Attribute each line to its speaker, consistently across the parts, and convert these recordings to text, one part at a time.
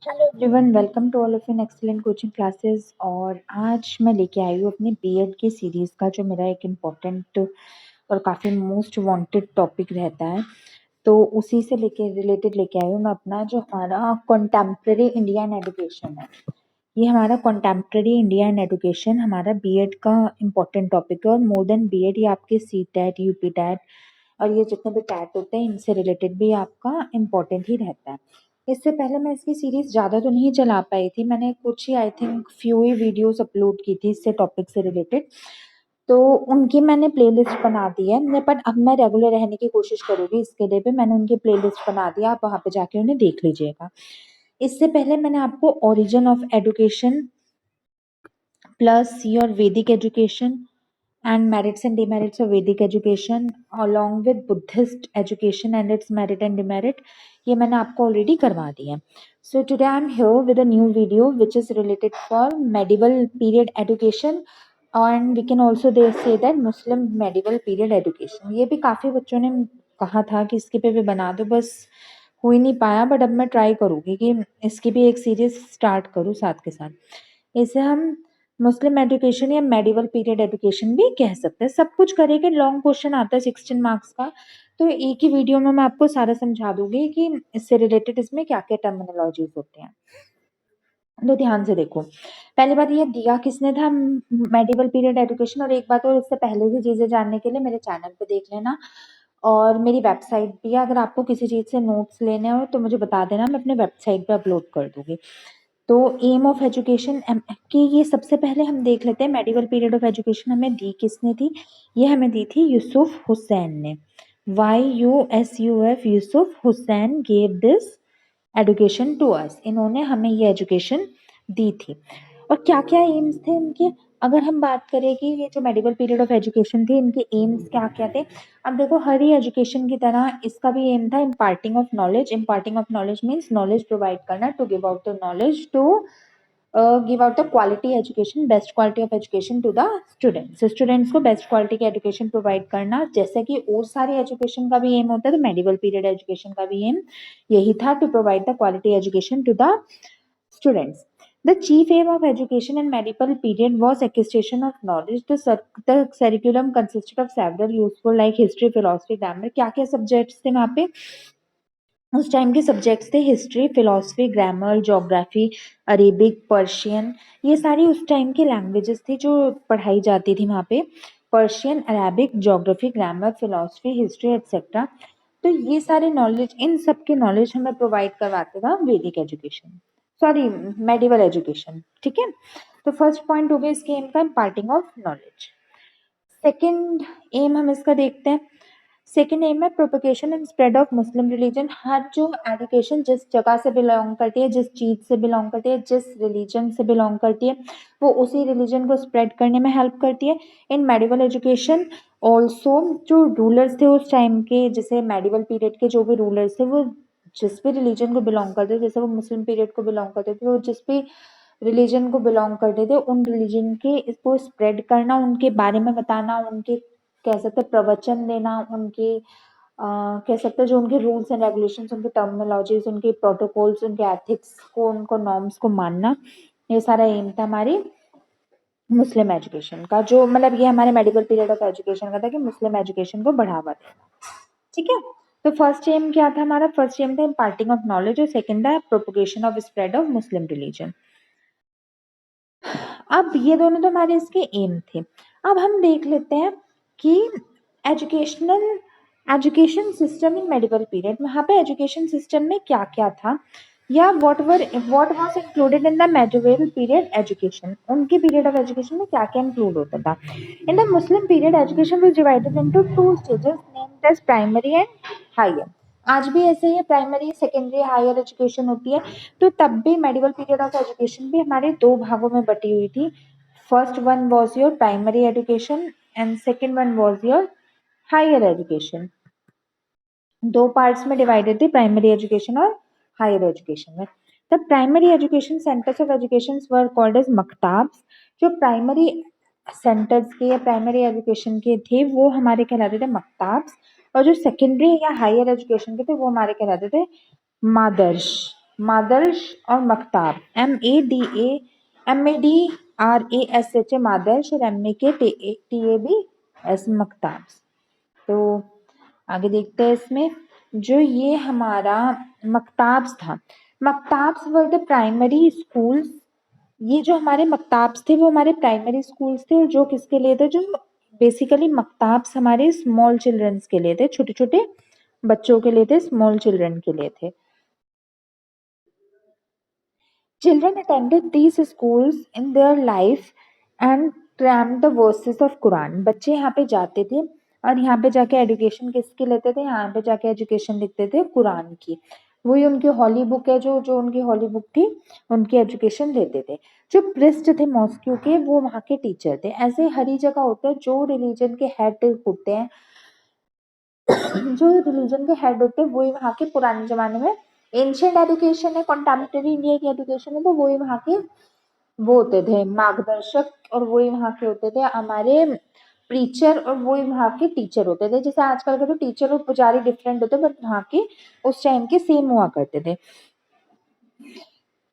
Speaker 1: Hello everyone, welcome to all of in excellent coaching classes. और आज मैं लेके आई हूँ अपनी बीएड की सीरीज़ का जो मेरा एक इम्पोर्टेंट और काफ़ी मोस्ट वांटेड टॉपिक रहता है। तो उसी से लेके रिलेटेड लेके आई हूँ मैं अपना जो हमारा कंटेम्प्रेरी इंडियन एजुकेशन है। ये हमारा कंटेम्प्रेरी इंडियन एजुकेशन हमारा बीएड का इम्पोर्टेंट टॉपिक है। और मोर देन बीएड ये आपके सी टेट, यूपी टेट और ये जितने भी टैट होते हैं इनसे रिलेटेड भी आपका इम्पोर्टेंट ही रहता है। इससे पहले मैं इसकी सीरीज ज़्यादा तो नहीं चला पाई थी, मैंने कुछ ही आई थिंक फ्यू ही वीडियोस अपलोड की थी इससे टॉपिक से रिलेटेड। तो उनकी मैंने प्लेलिस्ट बना दी है, बट अब मैं रेगुलर रहने की कोशिश करूँगी। इसके लिए भी मैंने उनकी प्लेलिस्ट बना दी, आप वहाँ पे जाके उन्हें देख लीजिएगा। इससे पहले मैंने आपको origin of education plus your वैदिक education and merits and demerits of Vedic education along with Buddhist education and its merit and demerit, ये मैंने आपको ऑलरेडी करवा दिया है। So today I am here with a new video which is related for medieval period education and we can also they say that Muslim medieval period education। ये भी काफ़ी बच्चों ने कहा था कि इसके पे भी बना दो, बस हो ही नहीं पाया। बट अब मैं ट्राई करूँगी कि इसकी भी एक सीरीज स्टार्ट करूँ साथ के साथ। इसे हम मुस्लिम एजुकेशन या मेडिवल पीरियड एजुकेशन भी कह सकते हैं। सब कुछ करेंगे, लॉन्ग क्वेश्चन आता है 16 मार्क्स का, तो एक ही वीडियो में मैं आपको सारा समझा दूंगी कि इससे रिलेटेड इसमें क्या क्या टर्मिनोलॉजीज होते हैं। तो ध्यान से देखो, पहली बात ये दिया किसने था मेडिवल पीरियड एजुकेशन। और एक बात और, इससे पहले की चीजें जानने के लिए मेरे चैनल पे देख लेना और मेरी वेबसाइट भी है। अगर आपको किसी चीज से नोट्स लेने हो तो मुझे बता देना, मैं अपने वेबसाइट पे अपलोड कर दूंगी। तो एम ऑफ एजुकेशन की ये सबसे पहले हम देख लेते हैं। मेडिवल पीरियड ऑफ एजुकेशन हमें दी किसने थी? ये हमें दी थी यूसुफ हुसैन ने। YUSUF Yusuf Hussain gave this education to us. इन्होंने हमें ये एजुकेशन दी थी। और क्या क्या एम्स थे इनके, अगर हम बात करें कि ये जो मेडिवल पीरियड ऑफ एजुकेशन थी इनके एम्स क्या क्या थे। अब देखो, हर ही एजुकेशन की तरह इसका भी एम था imparting of knowledge. Imparting of knowledge means knowledge provide करना, to give out the knowledge, to give out the quality education, best quality of education to the students. Students को बेस्ट क्वालिटी की education provide करना, जैसे कि और सारी education का भी एम होता है, तो मेडिवल पीरियड एजुकेशन का भी एम यही था, to provide the quality education to the students. The chief aim of education in medieval period was acquisition of knowledge. The curriculum consisted of several useful like history, philosophy, grammar. क्या क्या subjects थे वहाँ पे? उस time के subjects थे history, philosophy, grammar, geography, Arabic, Persian. ये सारी उस टाइम की लैंग्वेजेस थी जो पढ़ाई जाती थी वहाँ पे। Persian, Arabic, geography, grammar, philosophy, history etcetera. तो ये सारे नॉलेज, इन सब के नॉलेज हमें प्रोवाइड करवाते था वैदिक एजुकेशन, सॉरी मेडिवल एजुकेशन। ठीक है, तो फर्स्ट पॉइंट हो गया इसके एम का, imparting of knowledge. Second aim हम इसका देखते हैं। सेकेंड एम है propagation and spread of Muslim religion. हर जो एजुकेशन जिस जगह से बिलोंग करती है, जिस चीज से बिलोंग करती है, जिस रिलीजन से बिलोंग करती है, वो उसी रिलीजन को स्प्रेड करने में हेल्प करती है। इन मेडिवल एजुकेशन ऑल्सो जो रूलर्स थे उस टाइम के, जैसे मेडिवल पीरियड के जो भी रूलर्स थे वो जिस भी रिलीजन को बिलोंग करते थे, जैसे वो मुस्लिम पीरियड को बिलोंग करते थे, वो जिस भी रिलीजन को बिलोंग करते थे उन रिलीजन के इसको स्प्रेड करना, उनके बारे में बताना, उनके कह सकते प्रवचन देना, उनके कह सकते हैं जो उनके रूल्स एंड रेगुलेशंस, उनके टर्मिनोलॉजीज, उनके प्रोटोकॉल्स, उनके एथिक्स को, उनको नॉर्म्स को मानना, ये सारा एम था हमारी मुस्लिम एजुकेशन का। जो मतलब ये हमारे मेडिकल पीरियड ऑफ एजुकेशन का था कि मुस्लिम एजुकेशन को बढ़ावा देना। ठीक है, तो फर्स्ट एम क्या था हमारा? फर्स्ट एम था इम्पार्टिंग ऑफ नॉलेज और सेकंड था propagation of spread of Muslim religion. अब ये दोनों तो हमारे इसके एम थे। अब हम देख लेते हैं कि education system in medieval period, वहाँ पे एजुकेशन सिस्टम में क्या क्या था, या what was included in the medieval period education. उनके पीरियड ऑफ एजुकेशन में क्या क्या इंक्लूड होता था। In the Muslim period education was divided into two stages named as primary and higher. आज भी ऐसे ही है, प्राइमरी, सेकेंडरी, हायर एजुकेशन होती है। तो तब भी मेडिवल पीरियड ऑफ एजुकेशन भी हमारे दो भागों में बटी हुई थी। First one was your primary education and second one was your higher education. दो पार्ट्स में डिवाइडेड थी, प्राइमरी एजुकेशन और हायर एजुकेशन में। The primary education centres of education were called as maktabs. जो प्राइमरी सेंटर्स के या प्राइमरी एजुकेशन के थे वो हमारे कहलाते थे मकताब्स, और जो सेकेंडरी या हायर एजुकेशन के थे वो हमारे कहलाते थे मादर्स। मादर्श और मकताब, MADRASH मादर्श और MAKTABS मकताब। तो आगे देखते हैं इसमें, जो ये हमारा मकताब्स था, मकताब्स वर द प्राइमरी स्कूल्स। ये जो हमारे मकताब्स थे वो हमारे प्राइमरी स्कूल्स थे, और जो किसके लिए थे, जो बेसिकली मकताब्स हमारे स्मॉल चिल्ड्रंस के लिए थे, छोटे छोटे बच्चों के लिए थे, स्मॉल चिल्ड्रन के लिए थे। Children attended these schools in their life and crammed the verses of Quran। बच्चे यहाँ पे जाते थे और यहाँ पे जाके एजुकेशन किसकी लेते थे, यहाँ पे जाके एजुकेशन लिखते थे कुरान की। वही उनकी हॉली बुक है, जो जो उनकी हॉली बुक थी, उनकी एजुकेशन लेते थे। जो प्रिस्ट थे मॉस्क्यू के, वो वहाँ के टीचर थे। ऐसे हर ही जगह होता है, जो रिलीजन के हेड होते हैं, जो रिलीजन के हेड होते हैं, वही वहाँ के पुराने जमाने में, एंशियंट एजुकेशन है, कंटेम्प्रेरी इंडिया की एजुकेशन है, तो वही वहाँ के वो होते थे मार्गदर्शक, और वही वहाँ के होते थे हमारे प्रीचर, और वही वहाँ के टीचर होते थे। जैसे आजकल के तो टीचर और पुजारी डिफरेंट होते, बट वहाँ के उस टाइम के सेम हुआ करते थे।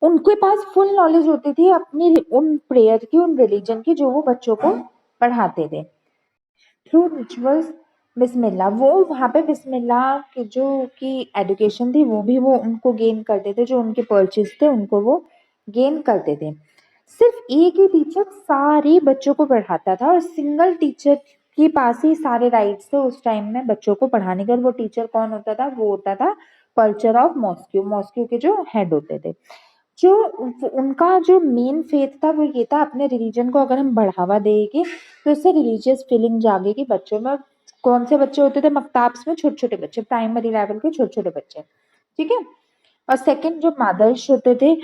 Speaker 1: उनके पास फुल नॉलेज होती थी अपनी उन प्रेयर की, उन रिलीजन की, जो वो बच्चों को पढ़ाते थे। थ्रू रिचुअल्स बिस्मिल्लाह, वो वहाँ पे बिस्मिल्लाह की जो की एजुकेशन थी, वो भी वो उनको गेन करते थे, जो उनके पर्चेज थे उनको वो गेन करते थे। सिर्फ एक ही टीचर सारे बच्चों को पढ़ाता था, और सिंगल टीचर के पास ही सारे राइट्स थे उस टाइम में बच्चों को पढ़ाने के। वो टीचर कौन होता था, वो होता था कल्चर ऑफ मॉस्क्यू, मॉस्क्यू के जो हेड होते थे। जो उनका जो मेन फेथ था वो ये था, अपने रिलीजन को अगर हम बढ़ावा देंगे तो इससे रिलीजियस फीलिंग जागेगी बच्चों में। कौन से बच्चे होते थे मकताब्स में, छोटे छोटे बच्चे, प्राइमरी लेवल के छोटे छोटे बच्चे, ठीक है। और सेकंड जो मादर्श होते थे,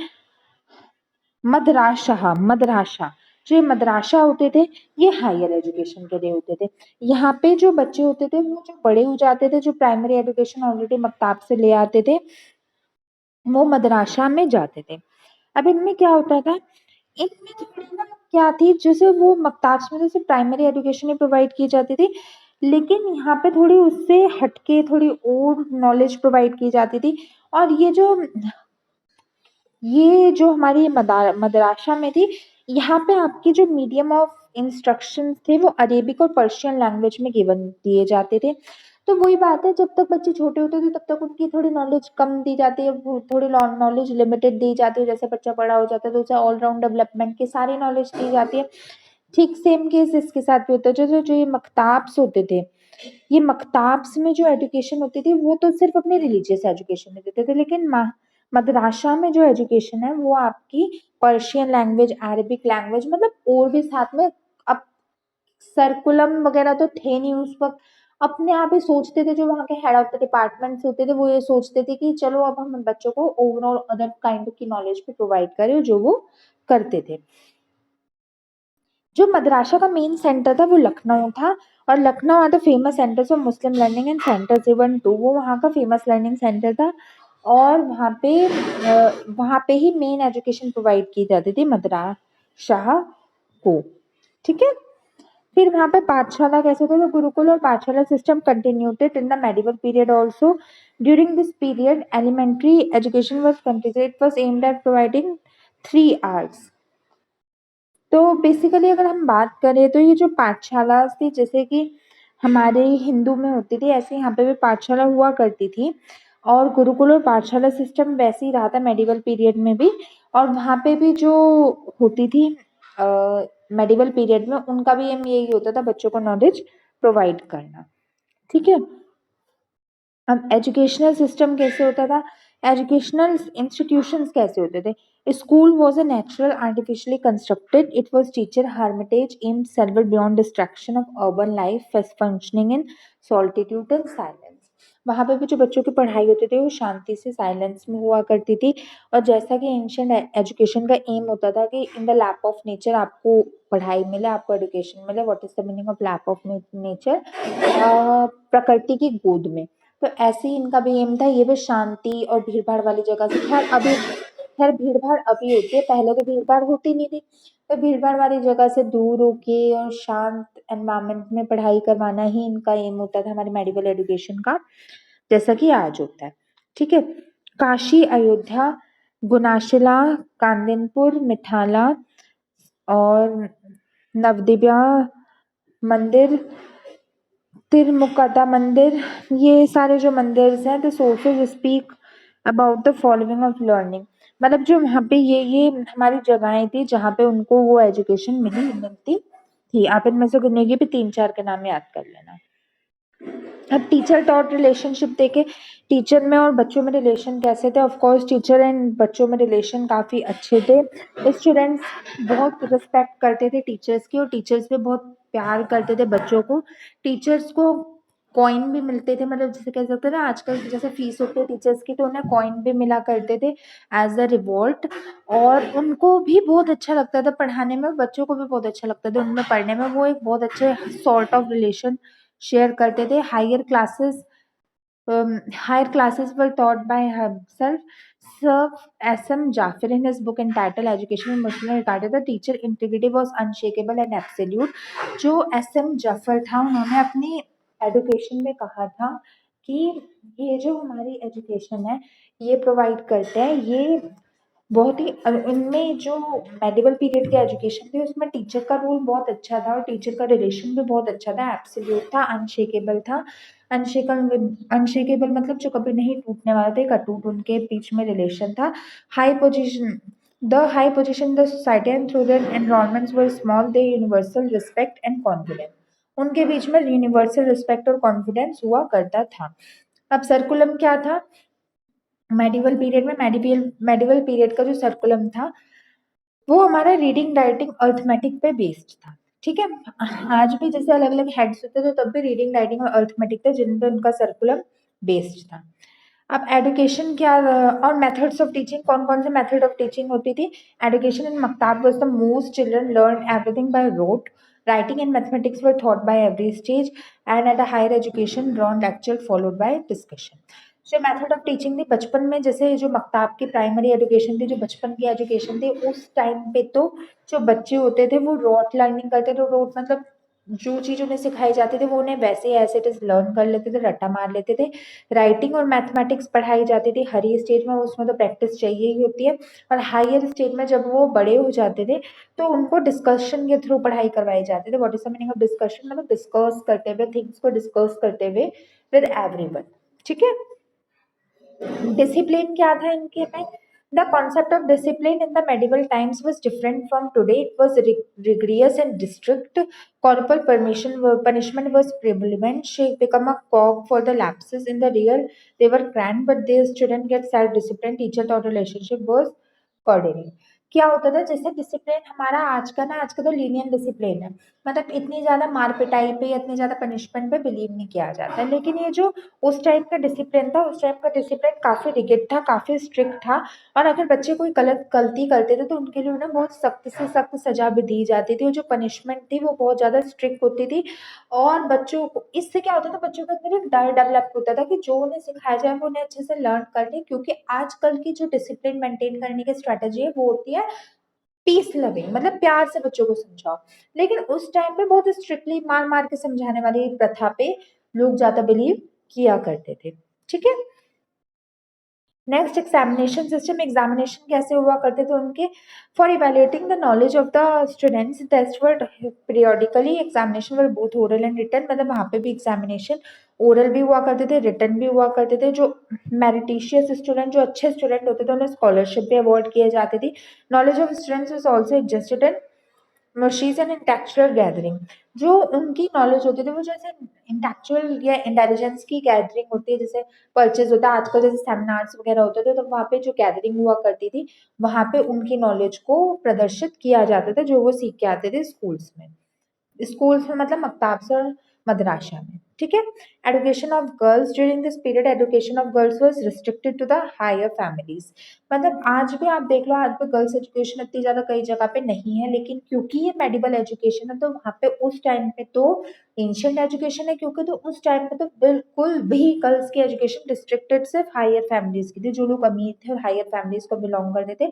Speaker 1: मदराशा, मदराशा, जो ये मदराशा होते थे, ये हायर एजुकेशन के लिए होते थे। यहाँ पे जो बच्चे होते थे वो जो बड़े हो जाते थे, जो प्राइमरी एजुकेशन ऑलरेडी मकताब से ले आते थे, वो मदराशा में जाते थे। अब इनमें क्या होता था, इनमें थोड़ी ना क्या थी, जैसे वो मकताब्स में जैसे प्राइमरी एजुकेशन ही प्रोवाइड की जाती थी, लेकिन यहाँ पे थोड़ी उससे हटके थोड़ी और नॉलेज प्रोवाइड की जाती थी। और ये जो हमारी मदरासा में थी, यहाँ पे आपके जो मीडियम ऑफ इंस्ट्रक्शन थे वो अरेबिक और पर्शियन लैंग्वेज में गिवन दिए जाते थे। तो वही बात है, जब तक बच्चे छोटे होते थे तब तक उनकी थोड़ी नॉलेज कम दी जाती है, थोड़ी नॉलेज लिमिटेड दी जाती है। जैसे बच्चा बड़ा हो जाता है तो उसे ऑलराउंड डेवलपमेंट की सारी नॉलेज दी जाती है। ठीक सेम केस इसके साथ भी होता है। जो ये मकताब्स होते थे, ये मकताब्स में जो एजुकेशन होती थी वो तो सिर्फ अपनी रिलीजियस एजुकेशन देते थे, लेकिन मदरासा में जो एजुकेशन है वो आपकी पर्शियन लैंग्वेज, अरबिक लैंग्वेज, मतलब और भी साथ में। अब सर्कुलम वगैरह तो थे नहीं उस वक्त, अपने आप ही सोचते थे, जो वहाँ के हेड ऑफ द डिपार्टमेंट होते थे वो ये सोचते थे कि चलो अब हम बच्चों को ओवरऑल अदर काइंड की नॉलेज भी प्रोवाइड करें, जो वो करते थे। जो मदरासा का मेन सेंटर था वो लखनऊ था, और Lucknow are the famous centres of Muslim learning and centres even to, वो वहाँ का फेमस लर्निंग सेंटर था। और वहाँ पे ही मेन एजुकेशन प्रोवाइड की जाती थी मदरासा को, ठीक है। फिर वहाँ पे पाठशाला कैसे थे, तो गुरुकुल और pathshala system continued in the medieval period also. During this period elementary education was continued, it was aimed at providing 3 hours। तो बेसिकली अगर हम बात करें तो ये जो पाठशाला थी, जैसे कि हमारे हिंदू में होती थी, ऐसे यहाँ पे भी पाठशाला हुआ करती थी। और गुरुकुल और पाठशाला सिस्टम वैसे ही रहा था मेडिवल पीरियड में भी। और वहाँ पे भी जो होती थी मेडिवल पीरियड में, उनका भी एम यही होता था, बच्चों को नॉलेज प्रोवाइड करना, ठीक है। अब एजुकेशनल सिस्टम कैसे होता था, एजुकेशनल इंस्टीट्यूशंस कैसे होते थे। School was a natural artificially constructed, it was teacher hermitage aim server beyond distraction of urban life functioning in solitude and silence. वहाँ पे भी जो बच्चों की पढ़ाई होती थी वो शांति से साइलेंस में हुआ करती थी। और जैसा कि एंशिएंट एजुकेशन का एम होता था कि in the lap of nature आपको पढ़ाई मिले, आपको एजुकेशन मिले। What is the meaning of lap of nature, प्रकृति की गोद में। तो ऐसे ही इनका भी एम था, ये भी शांति और भीड़ भाड़ वाली जगह से, खैर भीड़ भाड़ अभी होती है, पहले तो भीड़ भाड़ होती नहीं थी। तो भीड़ भाड़ वाली जगह से दूर होके और शांत एनवायरमेंट में पढ़ाई करवाना ही इनका एम होता था, हमारे मेडिकल एजुकेशन का, जैसा कि आज होता है, ठीक है। काशी, अयोध्या गुनाशिला, कांदनपुर, मिठाला और नवदिव्या मंदिर, तिरमुकदा मंदिर, ये सारे जो मंदिर हैं, the sources speak about the following of learning. मतलब जो वहाँ पे ये हमारी जगहें थी जहाँ पे उनको वो एजुकेशन मिलती थी। आप इनमें से गिनेगी भी 3-4 के नाम याद कर लेना। अब टीचर टॉट रिलेशनशिप देखे, टीचर में और बच्चों में रिलेशन कैसे थे। ऑफ कोर्स टीचर एंड बच्चों में रिलेशन काफ़ी अच्छे थे। स्टूडेंट्स बहुत रिस्पेक्ट करते थे टीचर्स की और टीचर्स भी बहुत प्यार करते थे बच्चों को। टीचर्स को कॉइन भी मिलते थे, मतलब जैसे कह सकते हैं ना आजकल जैसे फीस होती है टीचर्स की, तो उन्हें कॉइन भी मिला करते थे एज अ रिवॉर्ड। और उनको भी बहुत अच्छा लगता था पढ़ाने में, बच्चों को भी बहुत अच्छा लगता था उनमें पढ़ने में। वो एक बहुत अच्छे सॉर्ट ऑफ रिलेशन शेयर करते थे। Higher classes were taught by himself. Sir S.M. Jaffer in his book entitled Education in Muslim regarded the teacher integrity was unshakable and absolute. जो S.M. Jaffer था उन्होंने अपनी एजुकेशन में कहा था कि ये जो हमारी एजुकेशन है ये प्रोवाइड करते हैं, ये बहुत ही इनमें जो मेडिवल पीरियड की एजुकेशन थी उसमें टीचर का रोल बहुत अच्छा था और टीचर का रिलेशन भी बहुत अच्छा था, एब्सोल्यूट था, अनशेकेबल था। अनशेकेबल मतलब जो कभी नहीं टूटने वाला था, एक अटूट उनके बीच में रिलेशन था। High position the high position the society and through their environments were small, they universal respect and confidence. उनके बीच में यूनिवर्सल रिस्पेक्ट और कॉन्फिडेंस हुआ करता था। अब सर्कुलम क्या था मेडिवल पीरियड में? मेडिवल पीरियड का जो सर्कुलम था वो हमारा रीडिंग राइटिंग अर्थमेटिक पे बेस्ड था। ठीक है, आज भी जैसे अलग अलग हेड्स होते थे तब भी रीडिंग राइटिंग और अर्थमेटिक थे जिन पे उनका सर्कुलम बेस्ड था। अब एडुकेशन क्या और मेथड्स ऑफ टीचिंग, कौन कौन से मेथड ऑफ टीचिंग होती थी? Education in maktab was the most children learn everything by rote, writing and mathematics were taught by every stage and at a higher education drawn lecture followed by discussion. जो method of teaching थी बचपन में, जैसे जो मक्ताब की primary education थी, जो बचपन की एजुकेशन थी, उस टाइम पे तो जो बच्चे होते थे वो रॉट लर्निंग करते थे। रॉट मतलब जो चीज़ उन्हें सिखाई जाती थी वो उन्हें वैसे ही एज इट इज लर्न कर लेते थे, रट्टा मार लेते थे। राइटिंग और मैथमेटिक्स पढ़ाई जाती थी हर स्टेज में, उसमें तो प्रैक्टिस चाहिए ही होती है। और हायर स्टेज में जब वो बड़े हो जाते थे तो उनको डिस्कशन के थ्रू पढ़ाई करवाई जाती थी। What is the meaning of discussion? मतलब डिस्कस करते हुए, थिंग्स को डिस्कस करते हुए विद एवरीवन। ठीक है, डिसिप्लिन क्या था इनके में? The concept of discipline in the medieval times was different from today. It was rigorous and strict. Corporal punishment was prevalent. She become a cog for the lapses. In the real, they were grand, but they student get self-discipline. Teacher-taught relationship was coordinated. क्या होता था जैसे discipline हमारा आज का ना, आज का तो लीनियन डिसिप्लिन है, मतलब इतनी ज़्यादा मार पिटाई पे, इतनी ज़्यादा पनिशमेंट पे बिलीव नहीं किया जाता है। लेकिन ये जो उस टाइप का डिसिप्लिन था, उस टाइप का डिसिप्लिन काफ़ी रिगिड था, काफ़ी स्ट्रिक्ट था। और अगर बच्चे कोई गलती करते थे तो उनके लिए उन्हें बहुत सख्त से सख्त सजा भी दी जाती थी और जो पनिशमेंट थी वो बहुत ज़्यादा स्ट्रिक्ट होती थी। और बच्चों को इससे क्या होता था, बच्चों के अंदर एक डर डेवलप होता था कि जो उन्हें सिखाया जाए वो उन्हें अच्छे से लर्न कर ले। क्योंकि आजकल की जो डिसिप्लिन मेंटेन करने की स्ट्रैटेजी है वो होती है पीस लविंग, मतलब प्यार से बच्चों को समझाओ। लेकिन उस टाइम पे बहुत स्ट्रिक्टली मार मार के समझाने वाली प्रथा पे लोग ज्यादा बिलीव किया करते थे। ठीक है, नेक्स्ट एग्जामिनेशन सिस्टम। एग्जामिनेशन कैसे हुआ करते थे उनके? For evaluating the knowledge of the students test were periodically, examination were both oral and written, मतलब वहाँ पे भी एग्जामिनेशन ओरल भी हुआ करते थे, रिटन भी हुआ करते थे। जो मेरिटिशियस स्टूडेंट, जो अच्छे स्टूडेंट होते थे, उन्हें स्कॉलरशिप भी अवॉर्ड किए जाती थी। Knowledge of students is also adjusted and machines and intellectual gathering. जो उनकी नॉलेज होती थी वो जैसे इंटेक्चुअल या इंटेलिजेंस की गैदरिंग होती है, जैसे परचेज होता है आजकल, जैसे सेमिनार्स वगैरह होते थे तो वहाँ पे जो गैदरिंग हुआ करती थी वहाँ पे उनकी नॉलेज को प्रदर्शित किया जाता था जो वो सीख के आते थे स्कूल्स में। स्कूल्स में मतलब मकताब से और मदरासा में। ठीक है, education of girls during this period, education of girls was restricted to the higher families. मतलब आज भी आप देख लो, आज भी गर्ल्स एजुकेशन इतनी ज़्यादा कई जगह पे नहीं है, लेकिन क्योंकि ये मेडिवल एजुकेशन है तो वहाँ पे उस टाइम पे तो एंशियंट एजुकेशन है, क्योंकि तो उस टाइम पे तो बिल्कुल भी गर्ल्स की एजुकेशन रिस्ट्रिक्टेड सिर्फ हायर फैमिलीज की थी। जो लोग अमीर थे और हायर फैमिलीज को बिलोंग करते थे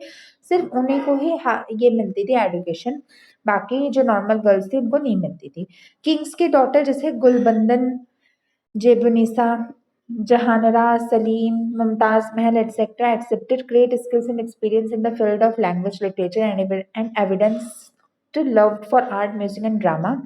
Speaker 1: सिर्फ उन्हीं को ही ये मिलती थी एजुकेशन, बाकी जो नॉर्मल गर्ल्स थी उनको नहीं मिलती थी। किंग्स की डॉटर जैसे गुलबंदन, जेबुनिसा, Jahanara, Salim, Mumtaz Mahal, etc., accepted great skills and experience in the field of language, literature, and evidence to loved for art, music, and drama.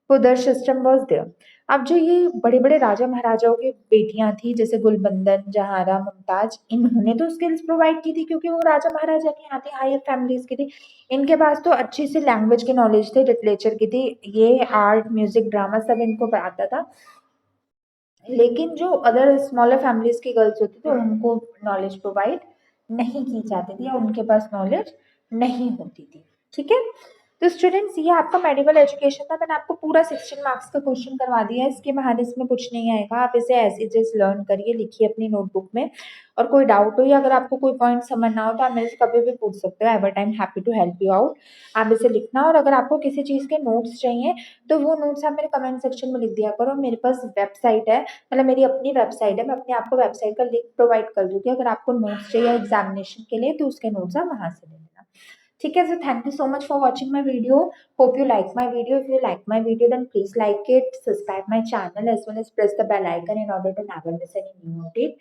Speaker 1: So their system was there. अब जो ये बड़े बड़े राजा महाराजाओं की बेटियां थी जैसे गुलबंदन, जहारा, मुमताज, इन्होंने तो स्किल्स प्रोवाइड की थी क्योंकि वो राजा महाराजा के यहाँ थी, हायर फैमिलीज की थी। इनके पास तो अच्छी सी लैंग्वेज की नॉलेज थी, लिटरेचर की थी, ये आर्ट, म्यूजिक, ड्रामा सब इनको आता था। लेकिन जो अदर स्मॉलर फैमिलीज की गर्ल्स होती थी उनको नॉलेज प्रोवाइड नहीं की जाती थी या उनके पास नॉलेज नहीं होती थी। ठीक है, तो स्टूडेंट्स ये आपका मेडिकल एजुकेशन था। मैंने आपको पूरा 16 मार्क्स का क्वेश्चन करवा दिया है, इसके बाहर इसमें कुछ नहीं आएगा। आप इसे एज इट इज लर्न करिए, लिखिए अपनी नोटबुक में, और कोई डाउट हो या अगर आपको कोई पॉइंट समझ ना हो तो आप मेरे से कभी भी पूछ सकते हो। Ever time happy to help you out. आप इसे लिखना, और अगर आपको किसी चीज़ के नोट्स चाहिए तो वो नोट्स आप मेरे कमेंट सेक्शन में लिख दिया करो। मेरे पास वेबसाइट है, मतलब मेरी अपनी वेबसाइट है, मैं अपने आपको वेबसाइट का लिंक प्रोवाइड कर दूंगी। अगर आपको नोट्स चाहिए एग्जामिनेशन के लिए तो उसके नोट्स आप वहां से ले लेना। ठीक है, so thank you so much for watching my video. Hope you like my video. If you like my video, then please like it, subscribe my channel, as well as press the bell icon in order to never miss any new update.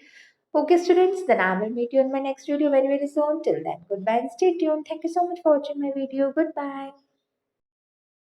Speaker 1: Okay, students, then I will meet you in my next video very, very soon. Till then, goodbye and stay tuned. Thank you so much for watching my video. Goodbye.